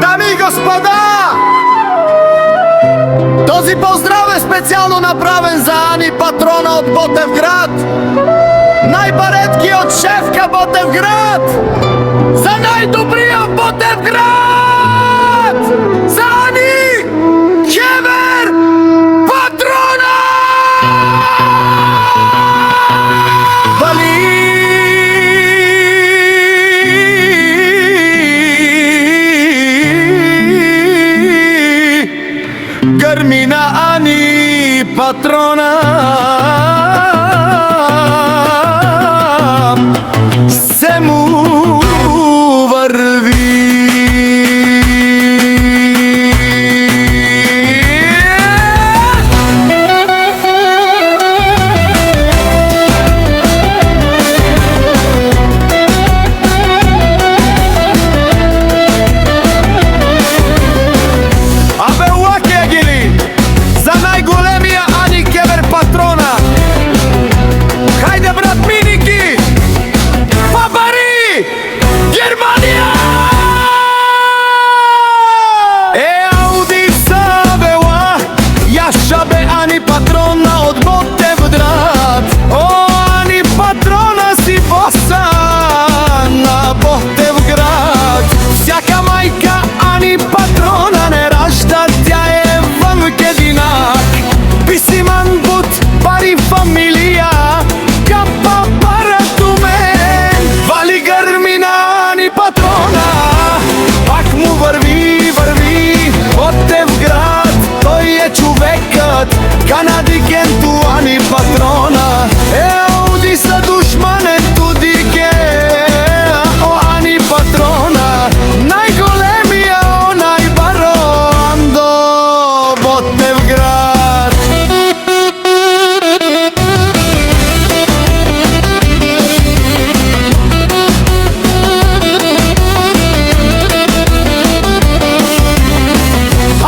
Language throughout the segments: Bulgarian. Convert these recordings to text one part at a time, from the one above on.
Дами и господа! Този поздрав е специално направен за Ани, патрона от Ботевград! Най-баретки от шефка Ботевград! За най-добрия Ботевград! За Ани! Кевер! Патрона! Гърми на Ани, патрона, се му върви. Ани, патрона от Ботевград. О, Ани, патрона си боса на Ботевград. Всяка майка Ани, патрона не ражда, тя е вънкединак. Писиман бут, пари фамилия, капа парато мен. Вали гърми на Ани, патрона, пак му върви, върви Ботевград. Той е човекът, канадикенто Ани, патрона. Еуди са душмането дике, о Ани, патрона. Най-големия, о най-барон до Ботевград.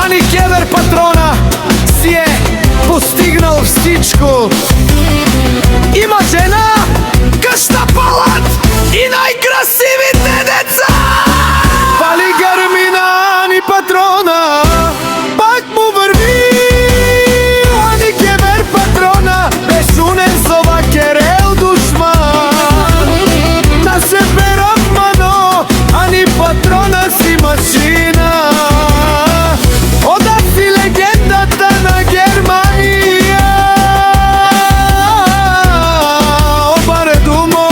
Ани Кевер, патрона, си е постигнал всичко. Има жена, къща, палат и най-красивите деца. Вали гърми на Ани, патрона, пак му върви. Ани Кевер, патрона, бешунен совак ерел душман. На северът мано, Ани, патрона си машина. Ода си легендата на Германия. Обаре думо,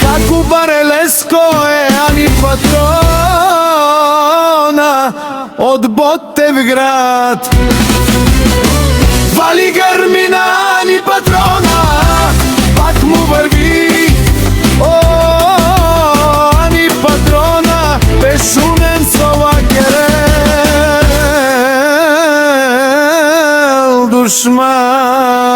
како барелеско е Ани, патрона от Ботевград. Вали гърми на Ани, патрона, пак му върви. О, Ани, патрона, бешумен совакерел душман.